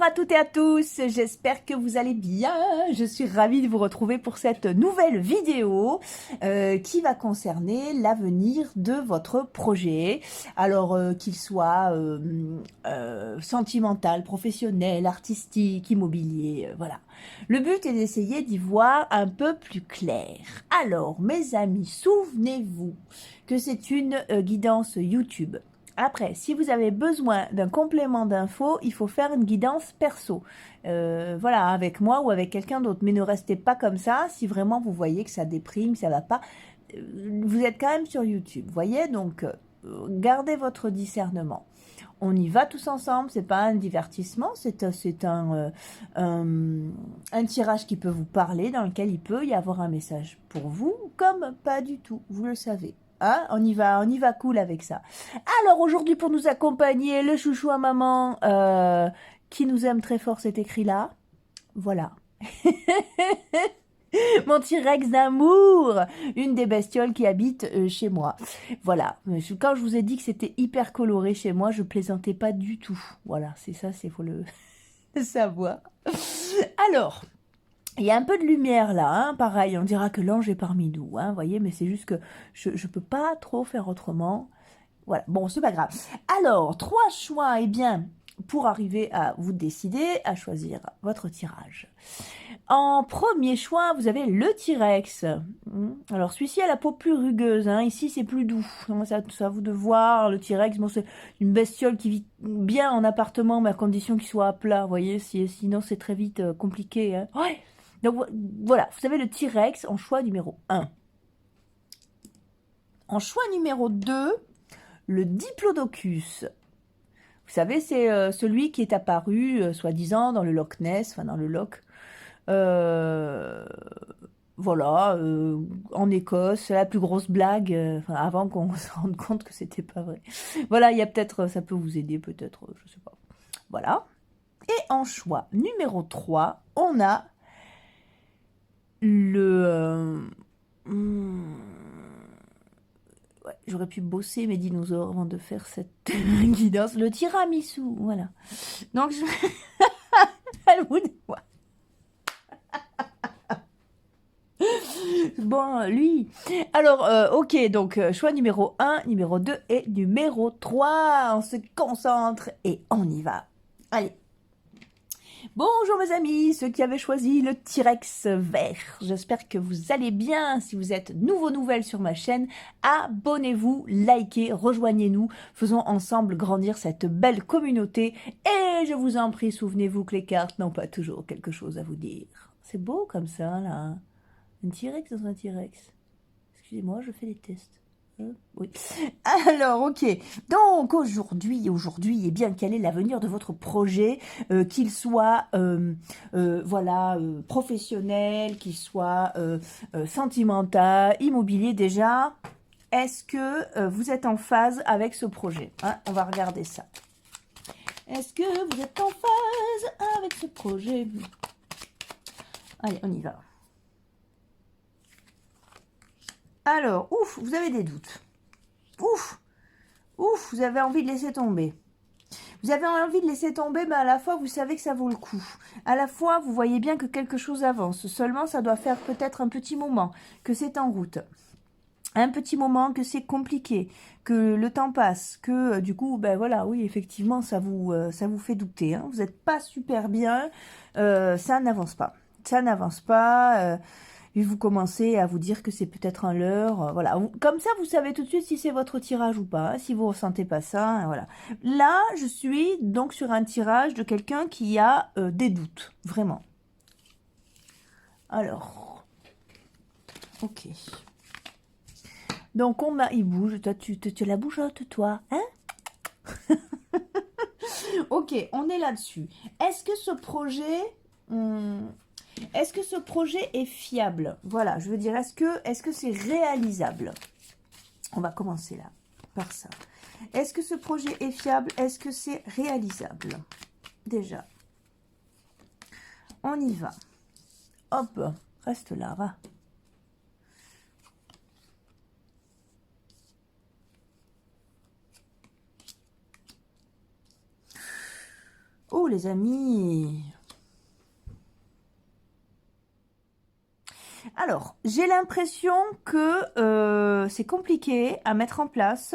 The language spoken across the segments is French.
Bonjour à toutes et à tous, j'espère que vous allez bien. Je suis ravie de vous retrouver pour cette nouvelle vidéo qui va concerner l'avenir de votre projet. Alors qu'il soit sentimental, professionnel, artistique, immobilier, voilà. Le but est d'essayer d'y voir un peu plus clair. Alors mes amis, souvenez-vous que c'est une guidance YouTube. Après, si vous avez besoin d'un complément d'infos, il faut faire une guidance perso. Voilà, avec moi ou avec quelqu'un d'autre. Mais ne restez pas comme ça si vraiment vous voyez que ça déprime, ça va pas. Vous êtes quand même sur YouTube, voyez. Donc, gardez votre discernement. On y va tous ensemble, c'est pas un divertissement, c'est un tirage qui peut vous parler, dans lequel il peut y avoir un message pour vous, comme pas du tout, vous le savez. Hein, on y va cool avec ça. Alors aujourd'hui pour nous accompagner, le chouchou à maman qui nous aime très fort, c'est écrit là. Voilà. Mon T-Rex d'amour, une des bestioles qui habite chez moi. Voilà, quand je vous ai dit que c'était hyper coloré chez moi, je plaisantais pas du tout. Voilà, c'est ça, c'est faut le savoir. Alors, il y a un peu de lumière là, hein, pareil, on dira que l'ange est parmi nous, hein, voyez, mais c'est juste que je peux pas trop faire autrement. Voilà, bon, c'est pas grave. Alors, 3 choix, eh bien, pour arriver à vous décider, à choisir votre tirage. En premier choix, vous avez le T-Rex. Alors, celui-ci a la peau plus rugueuse, hein. Ici, c'est plus doux. C'est à vous de voir. Le T-Rex, bon, c'est une bestiole qui vit bien en appartement, mais à condition qu'il soit à plat, vous voyez, sinon c'est très vite compliqué. Hein. Ouais. Donc, voilà, vous avez le T-Rex en choix numéro 1. En choix numéro 2, le Diplodocus. Vous savez, c'est celui qui est apparu, soi-disant, dans le Loch Ness, enfin dans le Loch. Voilà, en Écosse, c'est la plus grosse blague, avant qu'on se rende compte que c'était pas vrai. Voilà, il y a peut-être, ça peut vous aider, peut-être, je sais pas. Voilà. Et en choix numéro 3, on a le... Ouais, j'aurais pu bosser mes dinosaures avant de faire cette guidance. Le tiramisu, voilà. Donc, je... à vous de voir. Bon, lui. Alors, ok, donc choix numéro 1, numéro 2 et numéro 3. On se concentre et on y va. Allez. Bonjour mes amis, ceux qui avaient choisi le T-Rex vert. J'espère que vous allez bien. Si vous êtes nouvelles sur ma chaîne, abonnez-vous, likez, rejoignez-nous. Faisons ensemble grandir cette belle communauté. Et je vous en prie, souvenez-vous que les cartes n'ont pas toujours quelque chose à vous dire. C'est beau comme ça, là. Un T-Rex dans un T-Rex. Excusez-moi, je fais des tests. Oui. Alors, ok. Donc, aujourd'hui, eh bien, quel est l'avenir de votre projet, qu'il soit, voilà, professionnel, qu'il soit sentimental, immobilier déjà. Est-ce que vous êtes en phase avec ce projet, hein? On va regarder ça. Est-ce que vous êtes en phase avec ce projet? Allez, on y va. Alors, ouf, vous avez des doutes. Ouf, vous avez envie de laisser tomber. Vous avez envie de laisser tomber, mais à la fois, vous savez que ça vaut le coup. À la fois, vous voyez bien que quelque chose avance. Seulement, ça doit faire peut-être un petit moment que c'est en route. Un petit moment que c'est compliqué, que le temps passe, que du coup, ben voilà, oui, effectivement, ça vous fait douter. Hein. Vous n'êtes pas super bien, ça n'avance pas. Ça n'avance pas. Et vous commencez à vous dire que c'est peut-être un leurre, voilà. Comme ça, vous savez tout de suite si c'est votre tirage ou pas, hein, si vous ressentez pas ça, hein, voilà. Là, je suis donc sur un tirage de quelqu'un qui a des doutes, vraiment. Alors, ok. Donc, il bouge, toi, tu la bougeottes, toi, hein? Ok, on est là-dessus. Est-ce que ce projet... Est-ce que ce projet est fiable? Voilà, je veux dire, est-ce que c'est réalisable? On va commencer là, par ça. Est-ce que ce projet est fiable? Est-ce que c'est réalisable? Déjà. On y va. Hop, reste là, va. Oh, les amis. Alors, j'ai l'impression que c'est compliqué à mettre en place,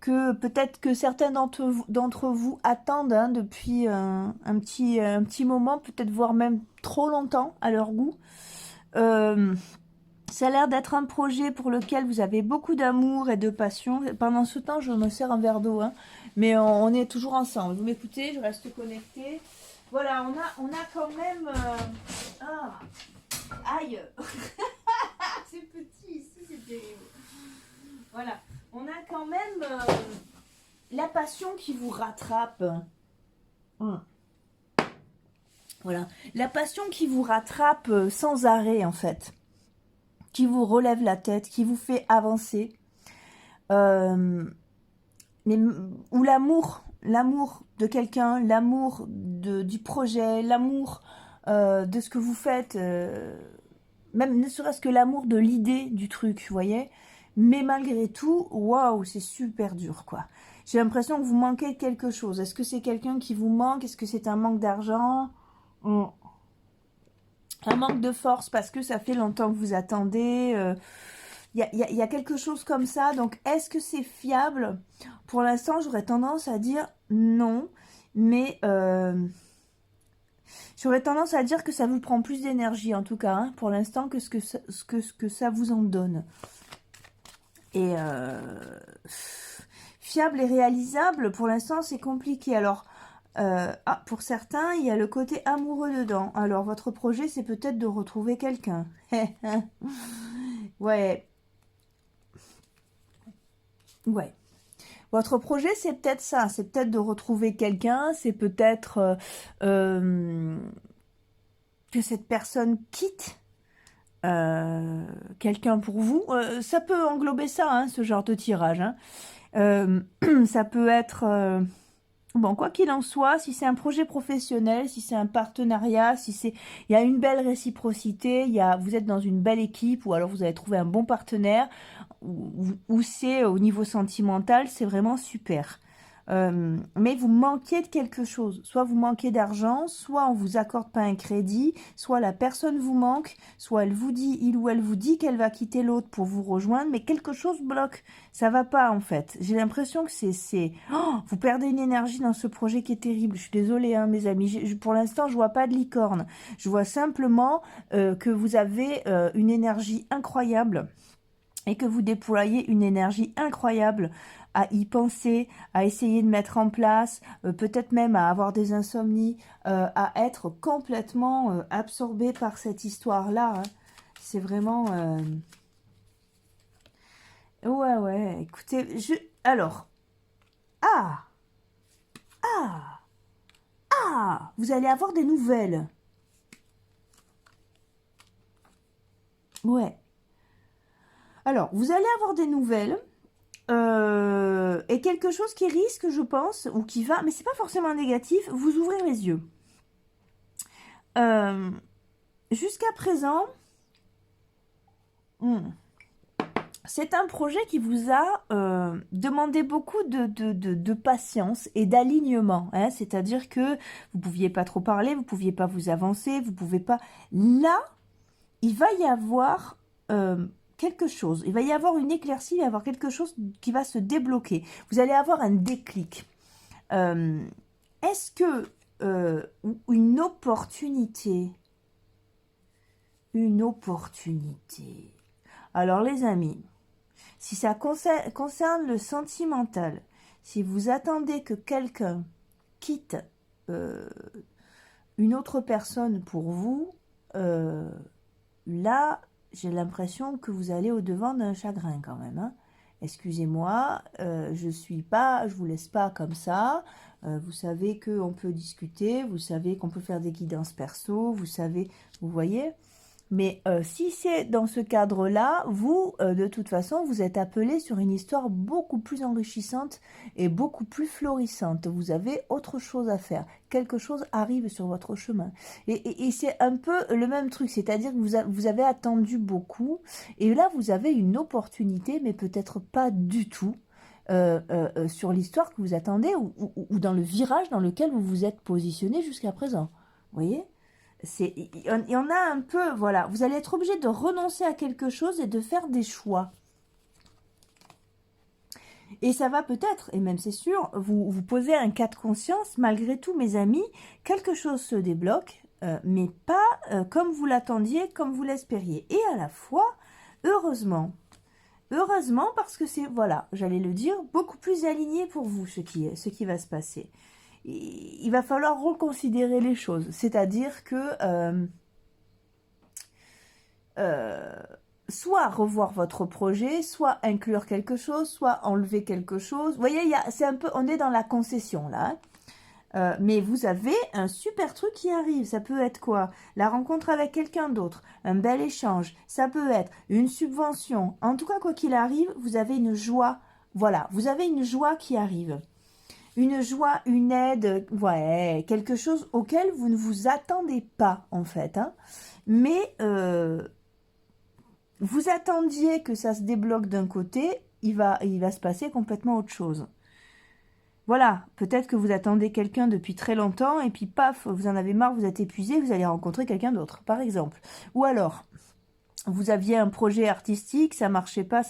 que peut-être que certains d'entre vous attendent hein, depuis un petit moment, peut-être voire même trop longtemps à leur goût. Ça a l'air d'être un projet pour lequel vous avez beaucoup d'amour et de passion. Pendant ce temps, je me sers un verre d'eau, hein, mais on est toujours ensemble. Vous m'écoutez, je reste connectée. Voilà, on a quand même... Ah, aïe. C'est petit ici, c'est terrible. Voilà, on a quand même la passion qui vous rattrape. Voilà, la passion qui vous rattrape sans arrêt en fait. Qui vous relève la tête, qui vous fait avancer. Mais, ou l'amour de quelqu'un, l'amour du projet, l'amour de ce que vous faites, même ne serait-ce que l'amour de l'idée du truc, vous voyez. Mais malgré tout, waouh, c'est super dur, quoi. J'ai l'impression que vous manquez de quelque chose. Est-ce que c'est quelqu'un qui vous manque? Est-ce que c'est un manque d'argent? Un manque de force parce que ça fait longtemps que vous attendez. Il y a quelque chose comme ça. Donc, est-ce que c'est fiable? Pour l'instant, j'aurais tendance à dire non. Mais j'aurais tendance à dire que ça vous prend plus d'énergie, en tout cas, hein, pour l'instant, que ce que ça vous en donne. Et fiable et réalisable, pour l'instant, c'est compliqué. Alors, pour certains, il y a le côté amoureux dedans. Alors, votre projet, c'est peut-être de retrouver quelqu'un. Ouais. Ouais. Votre projet, c'est peut-être ça. C'est peut-être de retrouver quelqu'un. C'est peut-être que cette personne quitte quelqu'un pour vous. Ça peut englober ça, hein, ce genre de tirage. Hein. Ça peut être... Bon, quoi qu'il en soit, si c'est un projet professionnel, si c'est un partenariat, il y a une belle réciprocité, vous êtes dans une belle équipe, ou alors vous avez trouvé un bon partenaire, ou c'est au niveau sentimental, c'est vraiment super. Mais vous manquez de quelque chose. Soit vous manquez d'argent, soit on vous accorde pas un crédit, soit la personne vous manque, soit il ou elle vous dit qu'elle va quitter l'autre pour vous rejoindre, mais quelque chose bloque. Ça va pas en fait. J'ai l'impression que vous perdez une énergie dans ce projet qui est terrible. Je suis désolée hein, mes amis. Pour l'instant, je vois pas de licorne. Je vois simplement que vous avez une énergie incroyable et que vous déployez une énergie incroyable à y penser, à essayer de mettre en place, peut-être même à avoir des insomnies, à être complètement absorbé par cette histoire-là. Hein. C'est vraiment... Ouais, écoutez, alors... Ah vous allez avoir des nouvelles. Ouais. Alors, vous allez avoir des nouvelles... et quelque chose qui risque, je pense, ou qui va, mais c'est pas forcément négatif, vous ouvrir les yeux. Jusqu'à présent, c'est un projet qui vous a demandé beaucoup de patience et d'alignement. Hein, c'est-à-dire que vous pouviez pas trop parler, vous pouviez pas vous avancer, vous pouvez pas... Là, il va y avoir... quelque chose, il va y avoir une éclaircie, il va y avoir quelque chose qui va se débloquer. Vous allez avoir un déclic. Est-ce que une opportunité, alors les amis, si ça concerne le sentimental, si vous attendez que quelqu'un quitte une autre personne pour vous, là, j'ai l'impression que vous allez au-devant d'un chagrin quand même. Hein. Excusez-moi, je vous laisse pas comme ça. Vous savez qu'on peut discuter, vous savez qu'on peut faire des guidances perso, vous savez, vous voyez. Mais si c'est dans ce cadre-là, vous, de toute façon, vous êtes appelé sur une histoire beaucoup plus enrichissante et beaucoup plus florissante. Vous avez autre chose à faire. Quelque chose arrive sur votre chemin. Et c'est un peu le même truc, c'est-à-dire que vous avez attendu beaucoup. Et là, vous avez une opportunité, mais peut-être pas du tout. sur l'histoire que vous attendez ou dans le virage dans lequel vous vous êtes positionné jusqu'à présent. Vous voyez? Il y en a un peu, voilà. Vous allez être obligé de renoncer à quelque chose et de faire des choix. Et ça va peut-être, et même c'est sûr, vous poser un cas de conscience. Malgré tout, mes amis, quelque chose se débloque, mais pas comme vous l'attendiez, comme vous l'espériez. Et à la fois, heureusement. Heureusement, parce que c'est, voilà, j'allais le dire, beaucoup plus aligné pour vous, ce qui va se passer. Il va falloir reconsidérer les choses. C'est-à-dire que soit revoir votre projet, soit inclure quelque chose, soit enlever quelque chose. Vous voyez, c'est un peu, on est dans la concession là. Mais vous avez un super truc qui arrive. Ça peut être quoi? La rencontre avec quelqu'un d'autre, un bel échange. Ça peut être une subvention. En tout cas, quoi qu'il arrive, vous avez une joie. Voilà, vous avez une joie qui arrive. Une joie, une aide, ouais, quelque chose auquel vous ne vous attendez pas en fait. Hein. Mais vous attendiez que ça se débloque d'un côté, il va se passer complètement autre chose. Voilà, peut-être que vous attendez quelqu'un depuis très longtemps et puis paf, vous en avez marre, vous êtes épuisé, vous allez rencontrer quelqu'un d'autre, par exemple. Ou alors, vous aviez un projet artistique, ça marchait pas,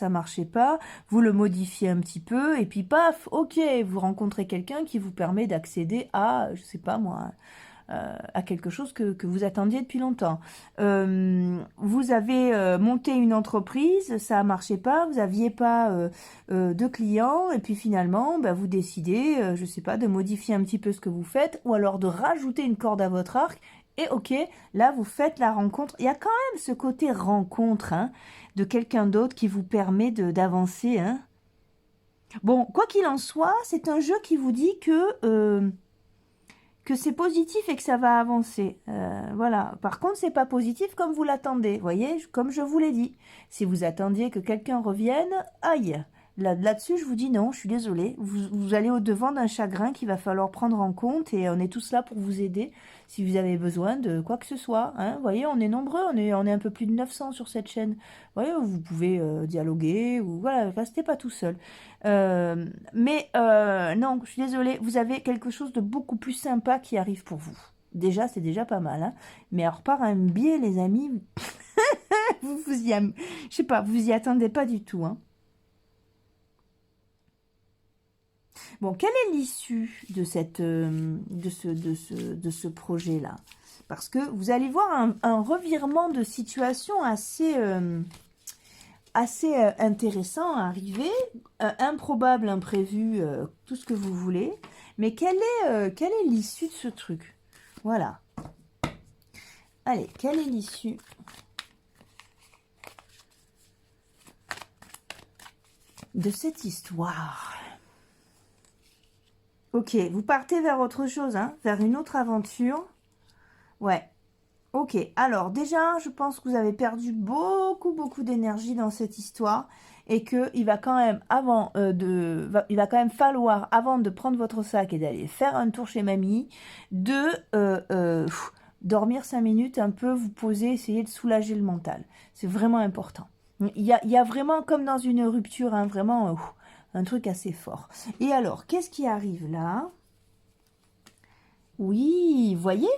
vous le modifiez un petit peu et puis paf, ok, vous rencontrez quelqu'un qui vous permet d'accéder à, je sais pas moi, à quelque chose que vous attendiez depuis longtemps. Vous avez monté une entreprise, ça marchait pas, vous n'aviez pas de clients, et puis finalement, bah, vous décidez, je sais pas, de modifier un petit peu ce que vous faites, ou alors de rajouter une corde à votre arc, et ok, là vous faites la rencontre. Il y a quand même ce côté rencontre hein, de quelqu'un d'autre qui vous permet d'avancer. Hein. Bon, quoi qu'il en soit, c'est un jeu qui vous dit que c'est positif et que ça va avancer. Voilà. Par contre, c'est pas positif comme vous l'attendez. Vous voyez, comme je vous l'ai dit. Si vous attendiez que quelqu'un revienne, aïe. Là-dessus, je vous dis non, je suis désolée. Vous allez au-devant d'un chagrin qu'il va falloir prendre en compte et on est tous là pour vous aider si vous avez besoin de quoi que ce soit. Hein. Vous voyez, on est nombreux, on est un peu plus de 900 sur cette chaîne. Vous voyez, vous pouvez dialoguer ou voilà, restez pas tout seul. Mais non, je suis désolée, vous avez quelque chose de beaucoup plus sympa qui arrive pour vous. Déjà, c'est déjà pas mal. Hein. Mais alors, par un biais, les amis, je sais pas, vous y attendez pas du tout. Hein. Bon, quelle est l'issue de ce projet-là? Parce que vous allez voir un revirement de situation assez intéressant à arriver, improbable, imprévu, tout ce que vous voulez. Mais quelle est l'issue de ce truc? Voilà. Allez, quelle est l'issue de cette histoire? Ok, vous partez vers autre chose, hein, vers une autre aventure. Ouais. Ok, alors déjà, je pense que vous avez perdu beaucoup d'énergie dans cette histoire et qu'il va quand même, il va quand même falloir, avant de prendre votre sac et d'aller faire un tour chez mamie, dormir 5 minutes, un peu, vous poser, essayer de soulager le mental. C'est vraiment important. Il y a vraiment, comme dans une rupture, hein, vraiment un truc assez fort. Et alors, qu'est-ce qui arrive là? Oui, vous voyez?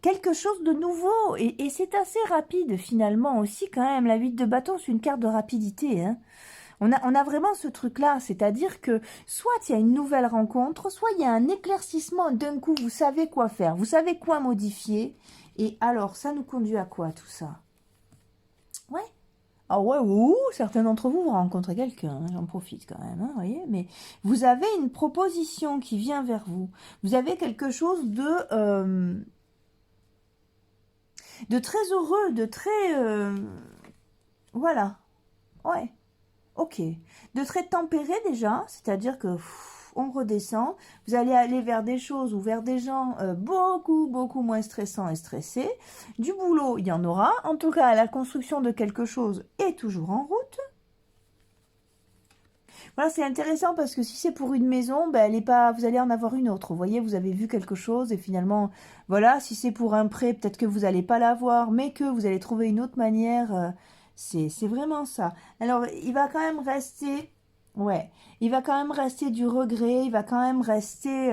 Quelque chose de nouveau, et c'est assez rapide finalement aussi quand même. La 8 de bâton, c'est une carte de rapidité. Hein. On a vraiment ce truc-là, c'est-à-dire que soit il y a une nouvelle rencontre, soit il y a un éclaircissement, d'un coup vous savez quoi faire, vous savez quoi modifier, et alors ça nous conduit à quoi tout ça? Ouais. Ah ouais, ouh, certains d'entre vous vont rencontrer quelqu'un, hein, j'en profite quand même, hein, voyez, mais vous avez une proposition qui vient vers vous, vous avez quelque chose de très heureux, de très... voilà, ouais, ok. De très tempéré déjà, c'est-à-dire que on redescend, vous allez aller vers des choses ou vers des gens beaucoup moins stressants et stressés. Du boulot, il y en aura. En tout cas, la construction de quelque chose est toujours en route. Voilà, c'est intéressant parce que si c'est pour une maison, ben, elle est pas, vous allez en avoir une autre. Vous voyez, vous avez vu quelque chose et finalement, voilà, si c'est pour un prêt, peut-être que vous n'allez pas l'avoir, mais que vous allez trouver une autre manière. C'est vraiment ça. Alors, il va quand même rester Ouais, il va quand même rester du regret, il va quand même rester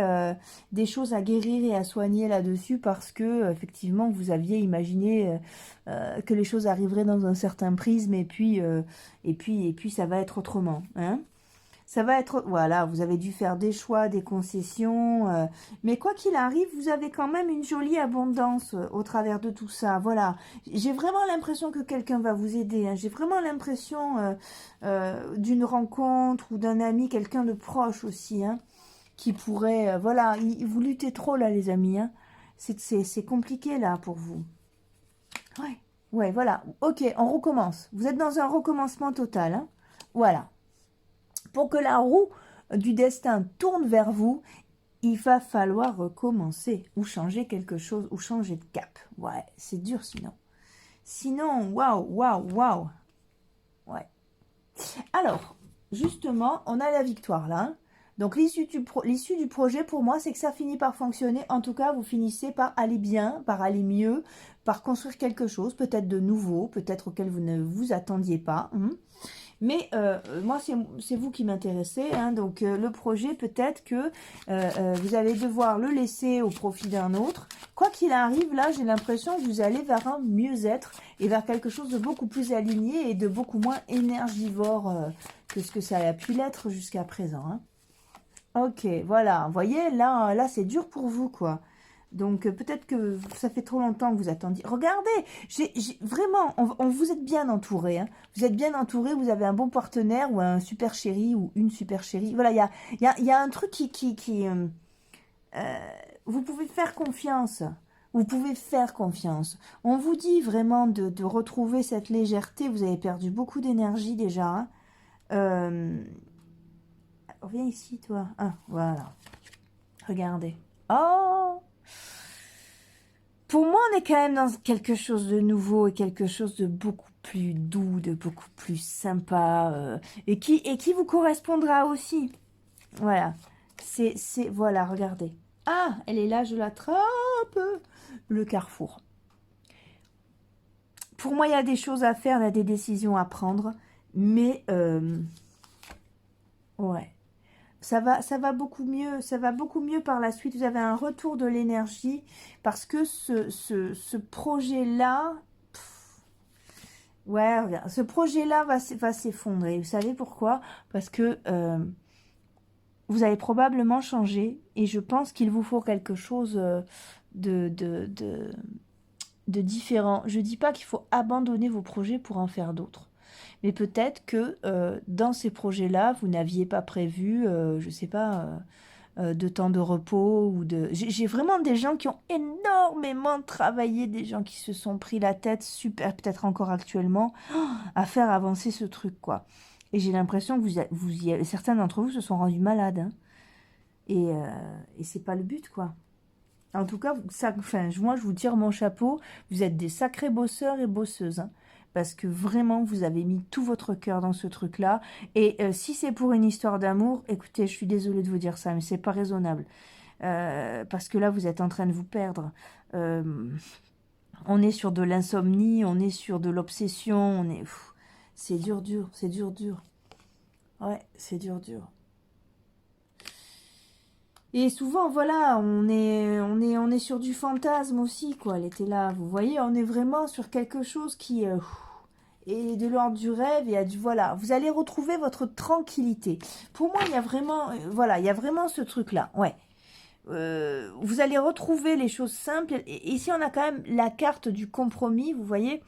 des choses à guérir et à soigner là-dessus parce que effectivement vous aviez imaginé que les choses arriveraient dans un certain prisme et puis ça va être autrement, hein. Ça va être, voilà, vous avez dû faire des choix, des concessions, mais quoi qu'il arrive, vous avez quand même une jolie abondance au travers de tout ça. Voilà, j'ai vraiment l'impression que quelqu'un va vous aider, hein. J'ai vraiment l'impression d'une rencontre ou d'un ami, quelqu'un de proche aussi, hein, qui pourrait, voilà, vous luttez trop là, les amis, hein. C'est compliqué là pour vous. Ouais, ouais, voilà. Ok, on recommence. Vous êtes dans un recommencement total, hein. Voilà. Pour que la roue du destin tourne vers vous, il va falloir recommencer ou changer quelque chose ou changer de cap. Ouais, c'est dur sinon. Sinon, waouh, waouh, waouh. Ouais. Alors, justement, on a la victoire là, hein. Donc l'issue du projet pour moi, c'est que ça finit par fonctionner. En tout cas, vous finissez par aller bien, par aller mieux, par construire quelque chose, peut-être de nouveau, peut-être auquel vous ne vous attendiez pas, hein. Mais moi, c'est vous qui m'intéressez, hein, donc le projet, peut-être que vous allez devoir le laisser au profit d'un autre. Quoi qu'il arrive, là, j'ai l'impression que vous allez vers un mieux-être et vers quelque chose de beaucoup plus aligné et de beaucoup moins énergivore que ce que ça a pu l'être jusqu'à présent, hein. Ok, voilà, vous voyez, là c'est dur pour vous, quoi. Donc peut-être que ça fait trop longtemps que vous attendiez. Regardez, vraiment, vous êtes bien entouré, hein. Vous êtes bien entouré, vous avez un bon partenaire ou un super chéri ou une super chérie. Voilà, il y a un truc euh, vous pouvez faire confiance. Vous pouvez faire confiance. On vous dit vraiment de retrouver cette légèreté. Vous avez perdu beaucoup d'énergie déjà, hein. Euh, Viens ici, toi. Ah, voilà. Regardez. Oh! Pour moi, on est quand même dans quelque chose de nouveau et quelque chose de beaucoup plus doux, de beaucoup plus sympa, et qui vous correspondra aussi. Voilà. Voilà, regardez. Ah, elle est là, je l'attrape. Le carrefour. Pour moi, il y a des choses à faire, il y a des décisions à prendre, mais ouais. Ça va beaucoup mieux par la suite. Vous avez un retour de l'énergie parce que ce projet-là, ouais, regarde, ce projet-là va s'effondrer. Vous savez pourquoi? Parce que vous avez probablement changé et je pense qu'il vous faut quelque chose de, de, de, de différent. Je dis pas qu'il faut abandonner vos projets pour en faire d'autres. Mais peut-être que dans ces projets-là, vous n'aviez pas prévu, je sais pas, de temps de repos ou de... J'ai vraiment des gens qui ont énormément travaillé, des gens qui se sont pris la tête, super, peut-être encore actuellement, à faire avancer ce truc, quoi. Et j'ai l'impression que certains d'entre vous se sont rendus malades, hein. Et c'est pas le but, quoi. En tout cas, enfin, moi, je vous tire mon chapeau. Vous êtes des sacrés bosseurs et bosseuses, hein, parce que vraiment, vous avez mis tout votre cœur dans ce truc-là. Et si c'est pour une histoire d'amour, écoutez, je suis désolée de vous dire ça, mais c'est pas raisonnable. Parce que là, vous êtes en train de vous perdre. On est sur de l'insomnie, on est sur de l'obsession, c'est dur, dur, c'est dur, dur. Ouais, c'est dur, dur. Et souvent, voilà, on est sur du fantasme aussi, quoi. Elle était là, vous voyez, on est vraiment sur quelque chose qui est de l'ordre du rêve et voilà. Vous allez retrouver votre tranquillité. Pour moi, il y a vraiment, voilà, il y a vraiment ce truc-là, ouais. Vous allez retrouver les choses simples. Et ici, on a quand même la carte du compromis, vous voyez.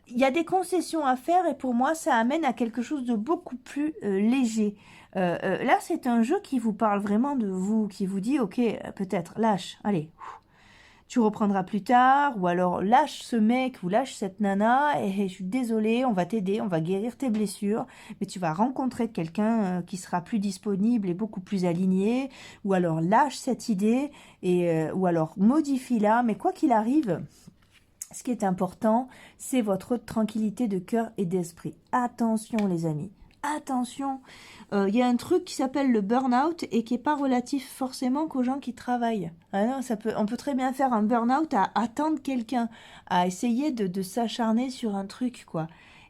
Il y a des concessions à faire et pour moi, ça amène à quelque chose de beaucoup plus léger. Là, c'est un jeu qui vous parle vraiment de vous, qui vous dit, ok, peut-être, lâche, allez, tu reprendras plus tard, ou alors lâche ce mec ou lâche cette nana, et je suis désolée, on va t'aider, on va guérir tes blessures, mais tu vas rencontrer quelqu'un qui sera plus disponible et beaucoup plus aligné, ou alors lâche cette idée, ou alors modifie-la, mais quoi qu'il arrive... Ce qui est important, c'est votre tranquillité de cœur et d'esprit. Attention les amis, attention. Il y a un truc qui s'appelle le burn-out et qui n'est pas relatif forcément qu'aux gens qui travaillent. Ah non, on peut très bien faire un burn-out à attendre quelqu'un, à essayer de s'acharner sur un truc, quoi.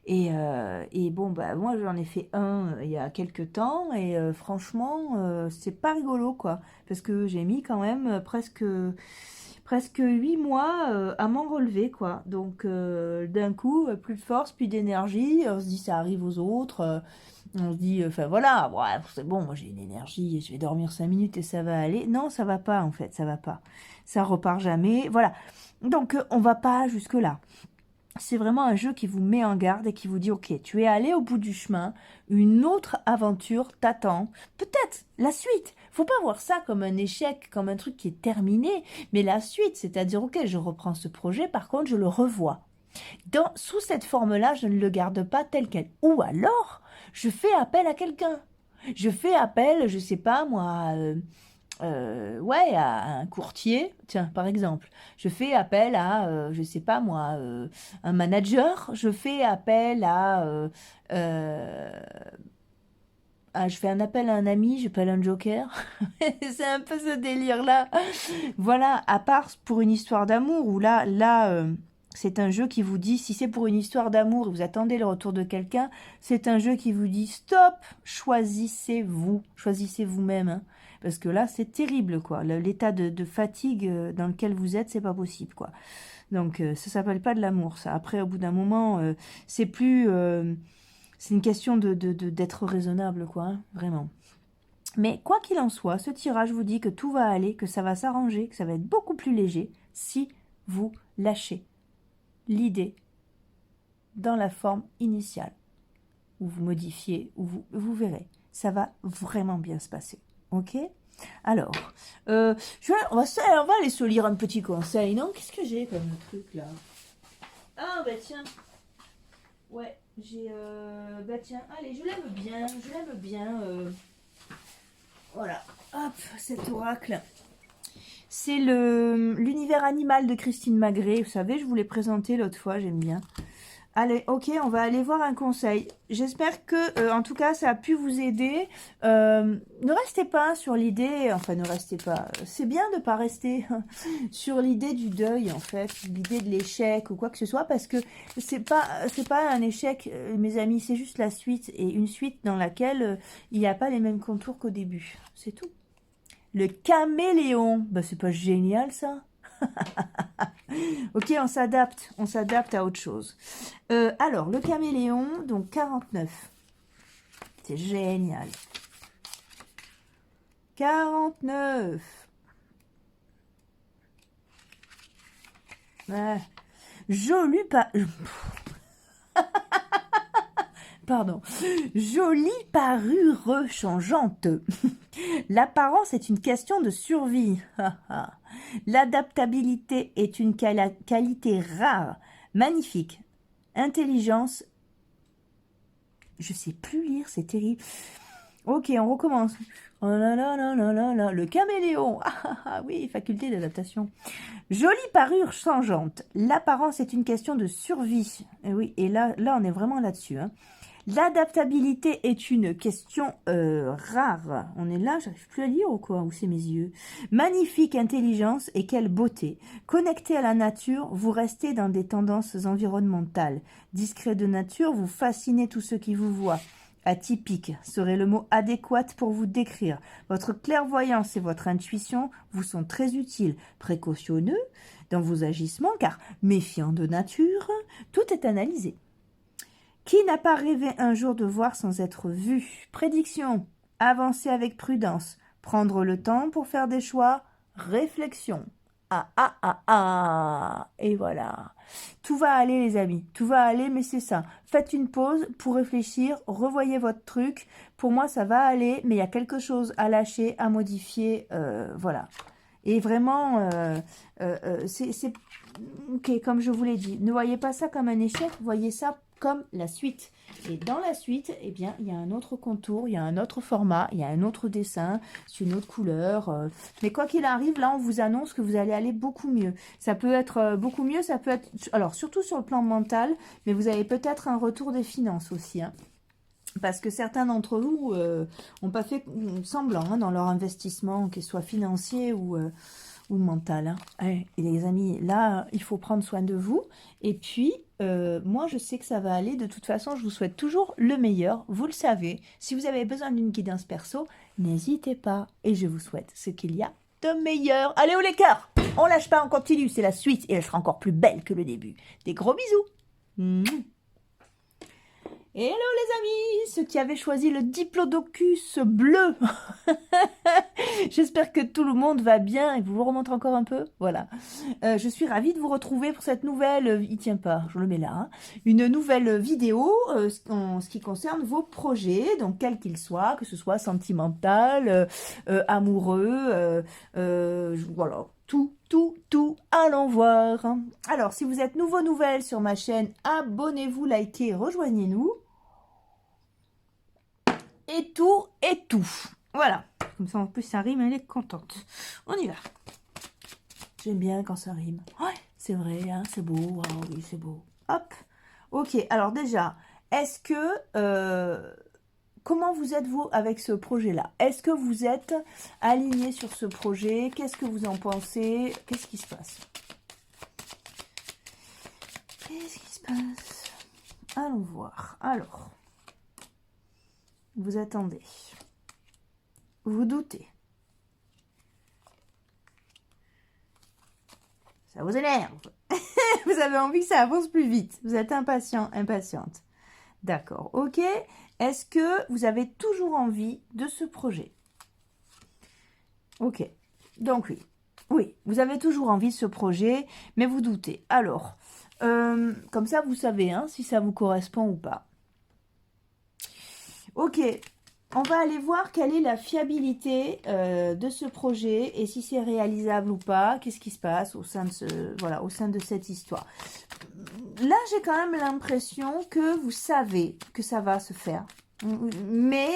Et bon, bah, moi, j'en ai fait un il y a quelques temps, et franchement, c'est pas rigolo, quoi. Parce que j'ai mis quand même presque 8 mois à m'en relever, quoi. Donc, d'un coup, plus de force, plus d'énergie. On se dit, ça arrive aux autres. On se dit, enfin voilà, ouais, c'est bon, moi j'ai une énergie, je vais dormir 5 minutes et ça va aller. Non, ça va pas, en fait, ça va pas. Ça repart jamais. Voilà. Donc, on va pas jusque-là. C'est vraiment un jeu qui vous met en garde et qui vous dit, ok, tu es allé au bout du chemin, une autre aventure t'attend, peut-être la suite. Faut pas voir ça comme un échec, comme un truc qui est terminé, mais la suite, c'est-à-dire, ok, je reprends ce projet, par contre, je le revois. Sous cette forme-là, je ne le garde pas tel quel. Ou alors, je fais appel à quelqu'un. Je fais appel, je sais pas moi, ouais, à un courtier, tiens, par exemple. Je fais appel à, je sais pas moi, un manager. Je fais appel je fais un appel à un ami, j'appelle un joker. C'est un peu ce délire-là. Voilà, à part pour une histoire d'amour, où c'est un jeu qui vous dit, si c'est pour une histoire d'amour et vous attendez le retour de quelqu'un, c'est un jeu qui vous dit, stop, choisissez-vous, choisissez vous-même, hein. Parce que là, c'est terrible, quoi. L'état de fatigue dans lequel vous êtes, c'est pas possible, quoi. Donc, ça s'appelle pas de l'amour, ça. Après, au bout d'un moment, c'est plus... c'est une question d'être raisonnable, quoi, hein, vraiment. Mais quoi qu'il en soit, ce tirage vous dit que tout va aller, que ça va s'arranger, que ça va être beaucoup plus léger si vous lâchez l'idée dans la forme initiale, ou vous modifiez, ou vous verrez. Ça va vraiment bien se passer. Ok? Alors, on va aller se lire un petit conseil, non? Qu'est-ce que j'ai comme truc là? Ah, bah tiens. Ouais, bah tiens, allez, je l'aime bien. Voilà, hop, cet oracle. C'est l'univers animal de Christine Magret. Vous savez, je vous l'ai présenté l'autre fois, j'aime bien. Allez, ok, on va aller voir un conseil. J'espère que, en tout cas, ça a pu vous aider. Ne restez pas sur l'idée, enfin, ne restez pas. C'est bien de ne pas rester sur l'idée du deuil, en fait, l'idée de l'échec ou quoi que ce soit, parce que c'est pas un échec, mes amis, c'est juste la suite, et une suite dans laquelle il n'y a pas les mêmes contours qu'au début. C'est tout. Le caméléon, bah, c'est pas génial, ça? Ok, on s'adapte à autre chose. Alors, le caméléon, donc 49. C'est génial. 49. Ouais. Joli pas... Pardon. Jolie parure changeante. L'apparence est une question de survie. L'adaptabilité est une qualité rare, magnifique. Intelligence. Je sais plus lire, c'est terrible. Ok, on recommence. Oh là là là là là là, le caméléon. Ah oui, faculté d'adaptation. Jolie parure changeante. L'apparence est une question de survie. Et oui, et là on est vraiment là-dessus, hein. L'adaptabilité est une question rare. On est là, j'arrive plus à lire ou quoi? Où c'est mes yeux? Magnifique intelligence et quelle beauté. Connecté à la nature, vous restez dans des tendances environnementales. Discret de nature, vous fascinez tous ceux qui vous voient. Atypique serait le mot adéquat pour vous décrire. Votre clairvoyance et votre intuition vous sont très utiles. Précautionneux dans vos agissements car méfiant de nature, tout est analysé. Qui n'a pas rêvé un jour de voir sans être vu? Prédiction. Avancer avec prudence. Prendre le temps pour faire des choix. Réflexion. Ah, ah, ah, ah. Et voilà. Tout va aller, les amis. Tout va aller, mais c'est ça. Faites une pause pour réfléchir. Revoyez votre truc. Pour moi, ça va aller, mais il y a quelque chose à lâcher, à modifier. Voilà. Et vraiment, c'est... Ok, comme je vous l'ai dit, ne voyez pas ça comme un échec, voyez ça comme la suite. Et dans la suite, eh bien, il y a un autre contour, il y a un autre format, il y a un autre dessin, c'est une autre couleur. Mais quoi qu'il arrive, là, on vous annonce que vous allez aller beaucoup mieux. Ça peut être beaucoup mieux, ça peut être... Alors, surtout sur le plan mental, mais vous avez peut-être un retour des finances aussi, hein. Parce que certains d'entre vous n'ont pas fait semblant, hein, dans leur investissement, qu'il soit financier ou ou mental. Hein. Ouais, et les amis, là, il faut prendre soin de vous. Et puis, moi, je sais que ça va aller. De toute façon, je vous souhaite toujours le meilleur. Vous le savez. Si vous avez besoin d'une guidance perso, n'hésitez pas. Et je vous souhaite ce qu'il y a de meilleur. Allez, au les cœurs! On lâche pas, on continue. C'est la suite et elle sera encore plus belle que le début. Des gros bisous. Mouah. Hello les amis, ceux qui avaient choisi le Diplodocus bleu. J'espère que tout le monde va bien et vous remontre encore un peu. Voilà. Je suis ravie de vous retrouver pour cette nouvelle, il tient pas, je le mets là, hein, une nouvelle vidéo en ce qui concerne vos projets, donc quels qu'ils soient, que ce soit sentimental, amoureux, voilà. Tout, allons voir. Alors, si vous êtes nouvelle sur ma chaîne, abonnez-vous, likez, rejoignez-nous. Et tout. Voilà. Comme ça, en plus, ça rime, elle est contente. On y va. J'aime bien quand ça rime. Ouais, c'est vrai, hein, c'est beau. Oh, oui, c'est beau. Hop. Ok, alors déjà, est-ce que... comment vous êtes, vous, avec ce projet-là? Est-ce que vous êtes aligné sur ce projet? Qu'est-ce que vous en pensez? Qu'est-ce qui se passe? Qu'est-ce qui se passe? Allons voir. Alors, vous attendez. Vous doutez. Ça vous énerve. Vous avez envie que ça avance plus vite. Vous êtes impatient, impatiente. D'accord, ok. Est-ce que vous avez toujours envie de ce projet? Ok, donc oui. Oui, vous avez toujours envie de ce projet, mais vous doutez. Alors, comme ça, vous savez hein, si ça vous correspond ou pas. Ok, on va aller voir quelle est la fiabilité de ce projet et si c'est réalisable ou pas. Qu'est-ce qui se passe au sein de voilà, au sein de cette histoire. Là, j'ai quand même l'impression que vous savez que ça va se faire. Mais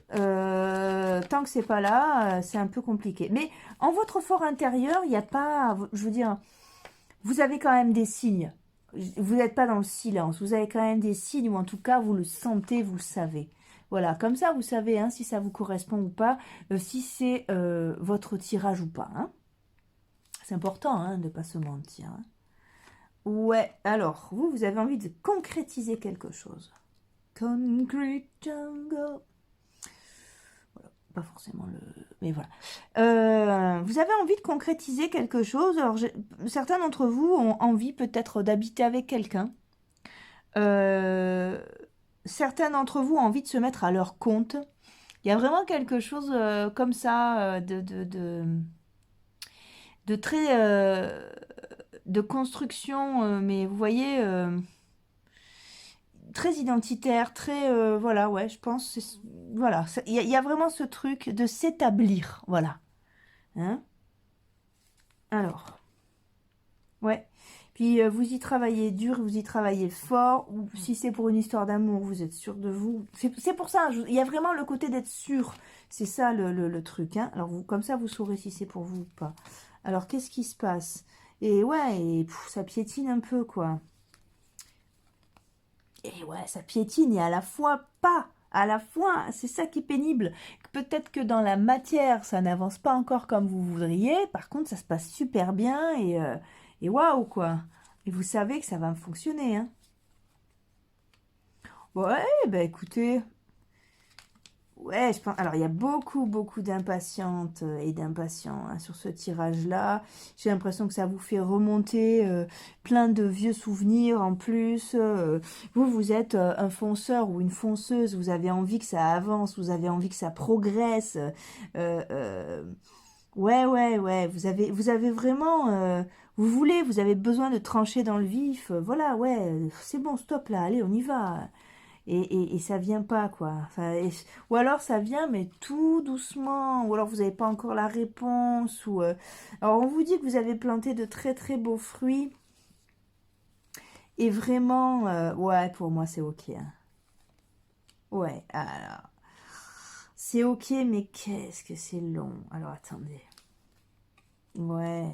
tant que c'est pas là, c'est un peu compliqué. Mais en votre fort intérieur, il n'y a pas... Je veux dire, vous avez quand même des signes. Vous n'êtes pas dans le silence. Vous avez quand même des signes, ou en tout cas, vous le sentez, vous le savez. Voilà, comme ça, vous savez hein, si ça vous correspond ou pas, si c'est votre tirage ou pas. Hein. C'est important hein, de ne pas se mentir. Hein. Ouais, alors, vous avez envie de concrétiser quelque chose. Concrete jungle. Voilà, pas forcément le... Mais voilà. Vous avez envie de concrétiser quelque chose. Alors, certains d'entre vous ont envie peut-être d'habiter avec quelqu'un. Certains d'entre vous ont envie de se mettre à leur compte. Il y a vraiment quelque chose comme ça de très... de construction, mais vous voyez, très identitaire, très, voilà, ouais, je pense, voilà, il y a vraiment ce truc de s'établir, voilà, hein, alors, ouais, puis vous y travaillez dur, vous y travaillez fort, ou si c'est pour une histoire d'amour, vous êtes sûr de vous, c'est pour ça, il y a vraiment le côté d'être sûr, c'est ça le truc, hein, alors vous, comme ça, vous saurez si c'est pour vous ou pas, alors qu'est-ce qui se passe? Et ouais, et, ça piétine un peu, quoi. Et ouais, ça piétine et à la fois pas. À la fois, c'est ça qui est pénible. Peut-être que dans la matière, ça n'avance pas encore comme vous voudriez. Par contre, ça se passe super bien et waouh, quoi. Et vous savez que ça va fonctionner, hein. Ouais, bah écoutez, ouais, je pense. Alors, il y a beaucoup d'impatientes et d'impatients hein, sur ce tirage-là. J'ai l'impression que ça vous fait remonter plein de vieux souvenirs en plus. Vous êtes un fonceur ou une fonceuse. Vous avez envie que ça avance. Vous avez envie que ça progresse. Euh, euh, ouais. Vous avez vraiment... vous avez besoin de trancher dans le vif. Voilà, ouais, c'est bon, stop là. Allez, on y va. Et ça vient pas, quoi. Ou alors ça vient, mais tout doucement. Ou alors vous n'avez pas encore la réponse. Alors on vous dit que vous avez planté de très beaux fruits. Et vraiment, ouais, pour moi c'est ok. Hein. Ouais, alors. C'est ok, mais qu'est-ce que c'est long. Alors attendez. Ouais.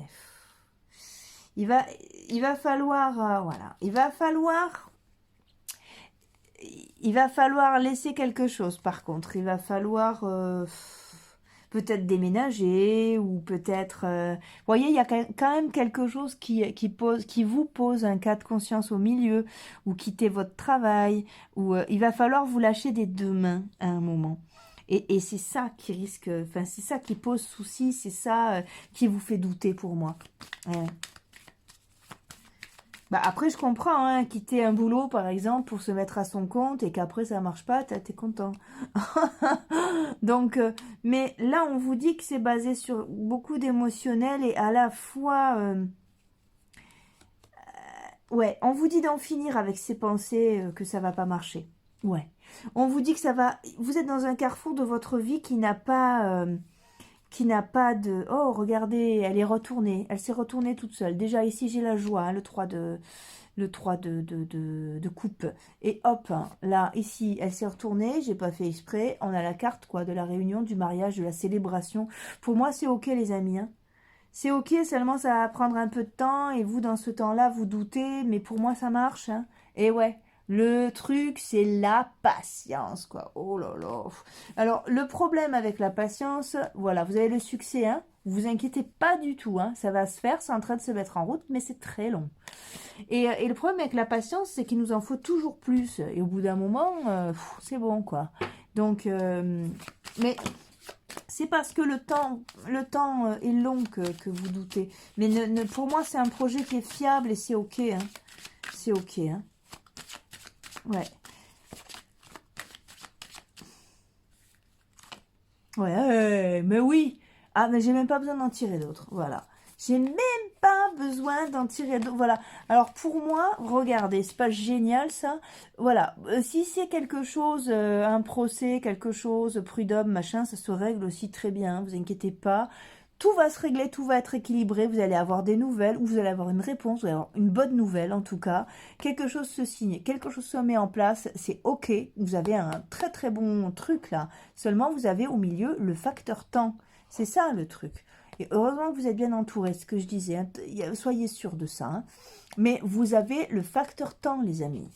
Il va falloir, voilà. Il va falloir laisser quelque chose, par contre. Il va falloir... peut-être déménager, ou peut-être... vous voyez, il y a quand même quelque chose qui vous pose un cas de conscience au milieu, ou quitter votre travail, ou il va falloir vous lâcher des deux mains à un moment. Et c'est ça qui risque, enfin c'est ça qui pose souci, c'est ça qui vous fait douter pour moi. Ouais. Bah après, je comprends, hein, quitter un boulot, par exemple, pour se mettre à son compte et qu'après ça marche pas, t'es content. Donc, mais là, on vous dit que c'est basé sur beaucoup d'émotionnel et à la fois... ouais, on vous dit d'en finir avec ces pensées que ça va pas marcher. Ouais. On vous dit que ça va... Vous êtes dans un carrefour de votre vie qui n'a pas... qui n'a pas de... Oh, regardez, elle est retournée. Elle s'est retournée toute seule. Déjà, ici, j'ai la joie, hein, le 3 de coupe. Et hop, hein, là, ici, elle s'est retournée. J'ai pas fait exprès. On a la carte, quoi, de la réunion, du mariage, de la célébration. Pour moi, c'est OK, les amis. Hein. C'est OK, seulement ça va prendre un peu de temps. Et vous, dans ce temps-là, vous doutez. Mais pour moi, ça marche. Hein. Et ouais. Le truc, c'est la patience, quoi. Oh là là. Alors, le problème avec la patience, voilà, vous avez le succès, hein. Vous inquiétez pas du tout, hein. Ça va se faire, c'est en train de se mettre en route, mais c'est très long. Et le problème avec la patience, c'est qu'il nous en faut toujours plus. Et au bout d'un moment, c'est bon, quoi. Donc, mais c'est parce que le temps est long que vous doutez. Mais pour moi, c'est un projet qui est fiable et c'est OK, hein. C'est OK, hein. Ouais. Ouais, mais oui. Ah, mais j'ai même pas besoin d'en tirer d'autres. Voilà. J'ai même pas besoin d'en tirer d'autres. Voilà. Alors, pour moi, regardez, c'est pas génial, ça. Voilà. Si c'est quelque chose, un procès, quelque chose, prud'homme, machin, ça se règle aussi très bien. Vous inquiétez pas. Tout va se régler, tout va être équilibré, vous allez avoir des nouvelles, ou vous allez avoir une réponse, vous allez avoir une bonne nouvelle en tout cas, quelque chose se signe, quelque chose se met en place, c'est OK, vous avez un très très bon truc là, seulement vous avez au milieu le facteur temps, c'est ça le truc. Et heureusement que vous êtes bien entouré, ce que je disais, hein, soyez sûr de ça, hein. Mais vous avez le facteur temps les amis.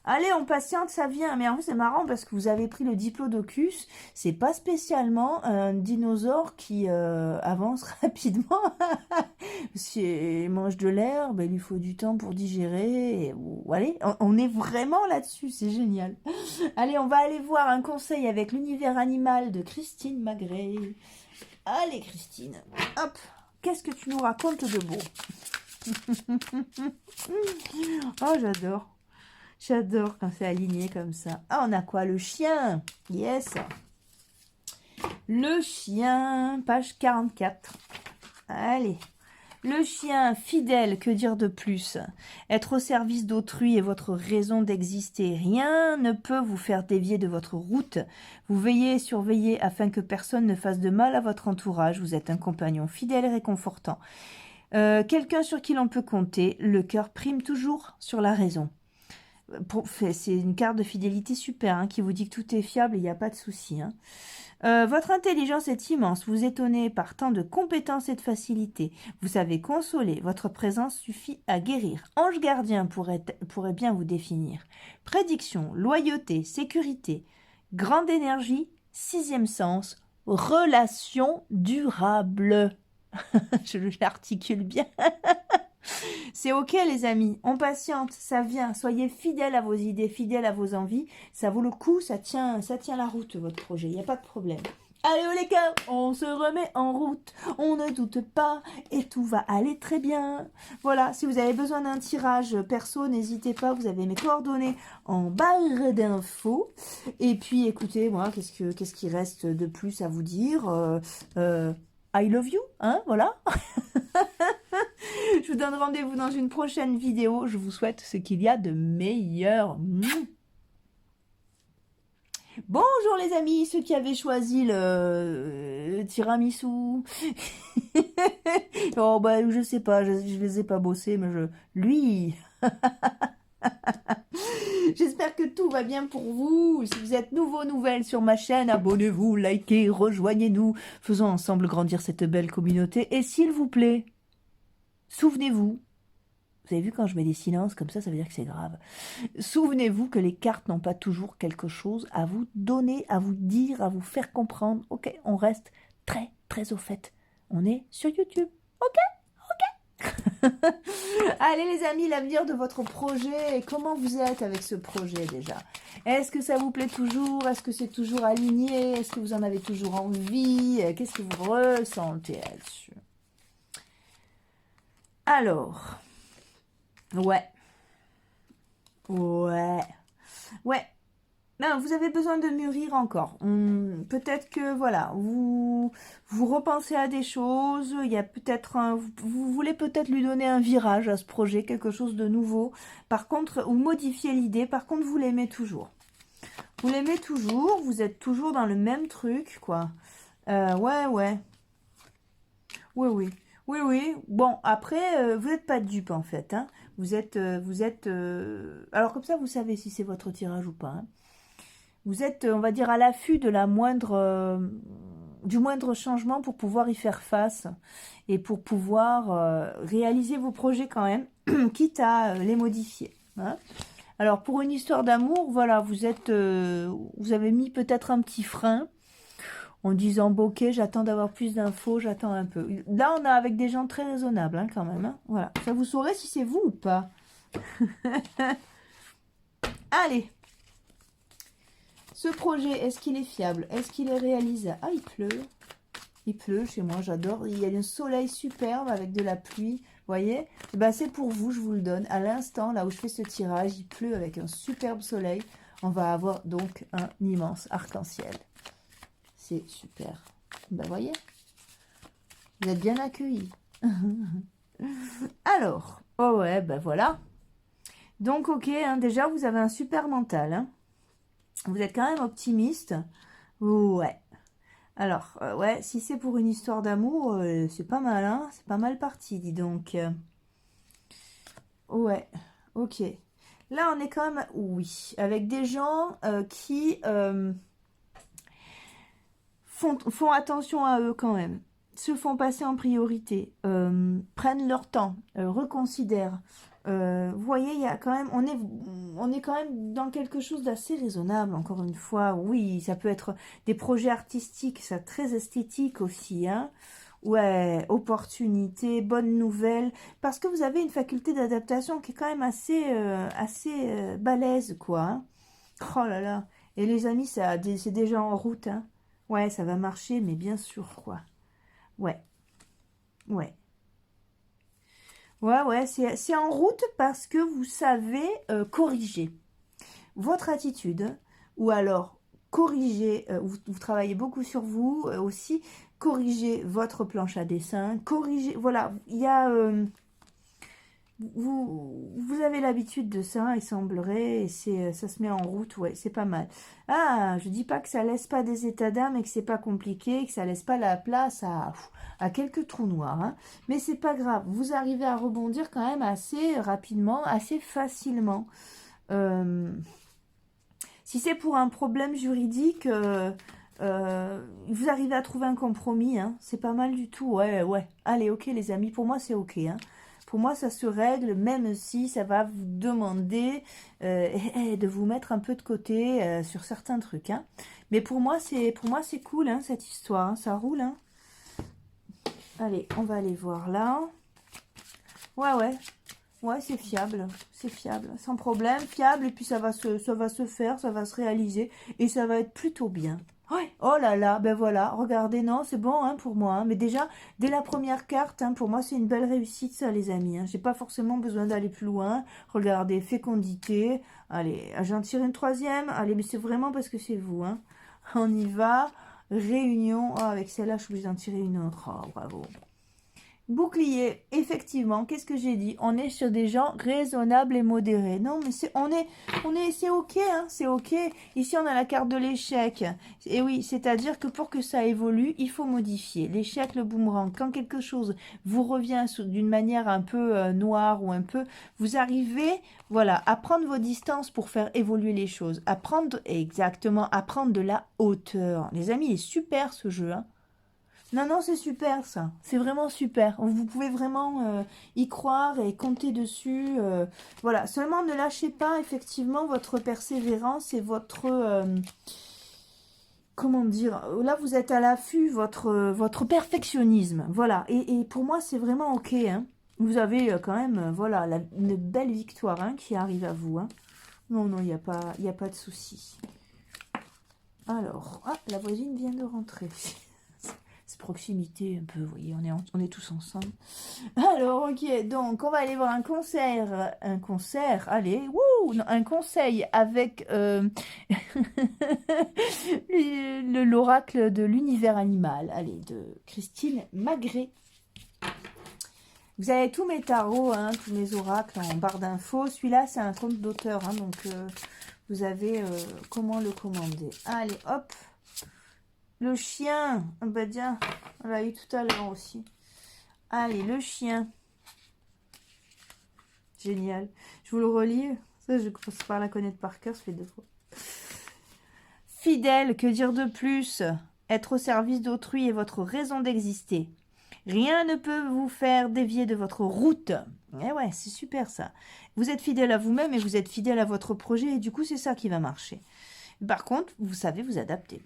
Allez, on patiente, ça vient. Mais en fait, c'est marrant parce que vous avez pris le Diplodocus. C'est pas spécialement un dinosaure qui avance rapidement. S'il mange de l'herbe, il lui faut du temps pour digérer. Allez, on est vraiment là-dessus. C'est génial. Allez, on va aller voir un conseil avec l'univers animal de Christine Magret. Allez, Christine. Hop. Qu'est-ce que tu nous racontes de beau? Oh, j'adore. J'adore quand c'est aligné comme ça. Ah, on a quoi? Le chien. Yes. Le chien, page 44. Allez. Le chien, fidèle, que dire de plus? Être au service d'autrui est votre raison d'exister. Rien ne peut vous faire dévier de votre route. Vous veillez et surveillez afin que personne ne fasse de mal à votre entourage. Vous êtes un compagnon fidèle et réconfortant. Quelqu'un sur qui l'on peut compter. Le cœur prime toujours sur la raison. C'est une carte de fidélité super, hein, qui vous dit que tout est fiable et il n'y a pas de souci. Hein. Votre intelligence est immense, vous étonnez par tant de compétences et de facilité. Vous savez consoler, votre présence suffit à guérir. Ange gardien pourrait bien vous définir. Prédiction, loyauté, sécurité, grande énergie, sixième sens, relation durable. Je l'articule bien. C'est OK les amis, on patiente, ça vient, soyez fidèles à vos idées, fidèles à vos envies, ça vaut le coup, ça tient la route votre projet, il n'y a pas de problème. Allez les gars, on se remet en route, on ne doute pas et tout va aller très bien. Voilà, si vous avez besoin d'un tirage perso, n'hésitez pas, vous avez mes coordonnées en barre d'infos. Et puis écoutez, moi, qu'est-ce qui reste de plus à vous dire I love you, hein, voilà. Je vous donne rendez-vous dans une prochaine vidéo. Je vous souhaite ce qu'il y a de meilleur. Bonjour les amis, ceux qui avaient choisi le tiramisu. Oh bah je sais pas, je les ai pas bossés, mais lui. J'espère que tout va bien pour vous. Si vous êtes nouvelles sur ma chaîne, abonnez-vous, likez, rejoignez-nous. Faisons ensemble grandir cette belle communauté. Et s'il vous plaît, souvenez-vous, vous avez vu quand je mets des silences comme ça veut dire que c'est grave. Souvenez-vous que les cartes n'ont pas toujours quelque chose à vous donner, à vous dire, à vous faire comprendre. Ok, on reste très, très au fait. On est sur YouTube. Ok? Allez les amis, l'avenir de votre projet, comment vous êtes avec ce projet déjà? Est-ce que ça vous plaît toujours? Est-ce que c'est toujours aligné? Est-ce que vous en avez toujours envie? Qu'est-ce que vous ressentez là-dessus? Alors, ouais, ouais, ouais. Non, vous avez besoin de mûrir encore. Peut-être que, voilà, vous repensez à des choses. Il y a peut-être vous voulez peut-être lui donner un virage à ce projet, quelque chose de nouveau. Par contre, ou modifier l'idée. Par contre, vous l'aimez toujours. Vous l'aimez toujours. Vous êtes toujours dans le même truc, quoi. Ouais, ouais. Oui, oui. Oui, oui. Bon, après, vous n'êtes pas dupe, en fait. Hein. Alors, comme ça, vous savez si c'est votre tirage ou pas. Hein. Vous êtes, on va dire, à l'affût de du moindre changement pour pouvoir y faire face et pour pouvoir réaliser vos projets quand même, quitte à les modifier. Hein. Alors, pour une histoire d'amour, voilà, vous avez mis peut-être un petit frein en disant, bon, ok, j'attends d'avoir plus d'infos, j'attends un peu. Là, on est avec des gens très raisonnables, hein, quand même. Hein. Voilà, ça vous saurez si c'est vous ou pas. Allez. Ce projet, est-ce qu'il est fiable? Est-ce qu'il est réalisable? Ah, il pleut. Il pleut chez moi, j'adore. Il y a un soleil superbe avec de la pluie. Vous voyez? Eh ben, c'est pour vous, je vous le donne. À l'instant, là où je fais ce tirage, il pleut avec un superbe soleil. On va avoir donc un immense arc-en-ciel. C'est super. Ben, voyez? Vous êtes bien accueillis. Alors, oh ouais, ben voilà. Donc, ok, hein, déjà, vous avez un super mental. Hein. Vous êtes quand même optimiste. Ouais. Alors, ouais, si c'est pour une histoire d'amour, c'est pas mal, hein. C'est pas mal parti, dis donc. Ouais, ok. Là, on est quand même, oui, avec des gens qui font attention à eux quand même, se font passer en priorité, prennent leur temps, reconsidèrent. Vous voyez, il y a quand même, on est quand même dans quelque chose d'assez raisonnable, encore une fois. Oui, ça peut être des projets artistiques, ça très esthétique aussi, hein. Ouais, opportunité, bonne nouvelle, parce que vous avez une faculté d'adaptation qui est quand même assez balèze, quoi. Hein. Oh là là. Et les amis, c'est déjà en route, hein. Ouais, ça va marcher, mais bien sûr, quoi. Ouais, ouais. Ouais, ouais, c'est en route parce que vous savez corriger votre attitude ou alors corriger, vous travaillez beaucoup sur vous aussi, corriger votre planche à dessin, corriger, voilà, il y a, vous avez l'habitude de ça, il semblerait, et ça se met en route, ouais, c'est pas mal. Ah, je dis pas que ça laisse pas des états d'âme et que c'est pas compliqué, que ça laisse pas la place à quelques trous noirs, hein. Mais c'est pas grave, vous arrivez à rebondir quand même assez rapidement, assez facilement. Euh, Si c'est pour un problème juridique, vous arrivez à trouver un compromis, hein. C'est pas mal du tout, ouais, ouais. Allez, ok les amis, pour moi c'est ok, hein. Pour moi, ça se règle, même si ça va vous demander de vous mettre un peu de côté sur certains trucs. Hein. Mais pour moi, c'est cool, hein, cette histoire. Hein, ça roule. Hein. Allez, on va aller voir là. Ouais, ouais. Ouais, c'est fiable. C'est fiable. Sans problème, fiable. Et puis, ça va se faire, ça va se réaliser. Et ça va être plutôt bien. Ouais. Oh là là, ben voilà, regardez, non, c'est bon hein, pour moi. Hein. Mais déjà, dès la première carte, hein, pour moi, c'est une belle réussite, ça, les amis. Hein. J'ai pas forcément besoin d'aller plus loin. Regardez, fécondité. Allez, j'en tire une troisième. Allez, mais c'est vraiment parce que c'est vous. Hein. On y va. Réunion. Oh, avec celle-là, je suis obligée d'en tirer une autre. Oh, bravo. Bouclier, effectivement, qu'est-ce que j'ai dit? On est sur des gens raisonnables et modérés. Non, mais c'est ok, hein, c'est ok. Ici, on a la carte de l'échec. Et oui, c'est-à-dire que pour que ça évolue, il faut modifier. L'échec, le boomerang, quand quelque chose vous revient d'une manière un peu noire ou un peu, vous arrivez, voilà, à prendre vos distances pour faire évoluer les choses. À prendre de la hauteur. Les amis, il est super ce jeu, hein. Non, non, c'est super ça. C'est vraiment super. Vous pouvez vraiment y croire et compter dessus. Voilà. Seulement, ne lâchez pas effectivement votre persévérance et comment dire, là vous êtes à l'affût, votre perfectionnisme, voilà, et pour moi c'est vraiment ok, hein. Vous avez quand même, voilà, une belle victoire hein, qui arrive à vous, hein. Non, non, il n'y a pas de souci. Alors, ah, la voisine vient de rentrer. C'est proximité un peu, vous voyez, on est tous ensemble. Alors, ok, donc on va aller voir un concert, allez, wouh, non, un conseil avec l'oracle de l'univers animal, allez, de Christine Magret. Vous avez tous mes tarots, hein, tous mes oracles en barre d'infos. Celui-là, c'est un compte d'auteur, hein, donc vous avez comment le commander. Allez, hop. Le chien. Ah bah tiens, on l'a eu tout à l'heure aussi. Allez, le chien. Génial. Je vous le relis. Ça, je commence par la connaître par cœur, ça fait 2 fois. Fidèle, que dire de plus? Être au service d'autrui est votre raison d'exister. Rien ne peut vous faire dévier de votre route. Eh ouais, c'est super ça. Vous êtes fidèle à vous-même et vous êtes fidèle à votre projet et du coup, c'est ça qui va marcher. Par contre, vous savez vous adapter.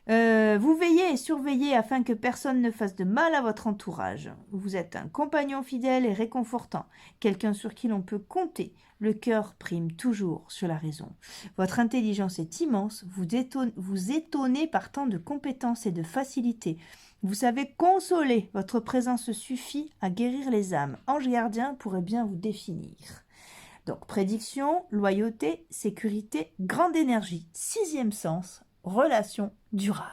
Vous veillez et surveillez afin que personne ne fasse de mal à votre entourage. Vous êtes un compagnon fidèle et réconfortant, quelqu'un sur qui l'on peut compter. Le cœur prime toujours sur la raison. Votre intelligence est immense, vous étonnez par tant de compétences et de facilité. Vous savez consoler, votre présence suffit à guérir les âmes. Ange gardien pourrait bien vous définir. Donc, prédiction, loyauté, sécurité, grande énergie. 6e sens, relation durable.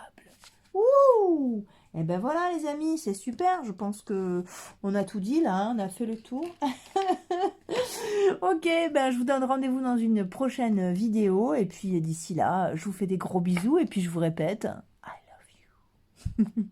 Ouh! Et ben voilà les amis, c'est super. Je pense que on a tout dit là, hein, on a fait le tour. Ok, ben je vous donne rendez-vous dans une prochaine vidéo. Et puis d'ici là, je vous fais des gros bisous. Et puis je vous répète, I love you.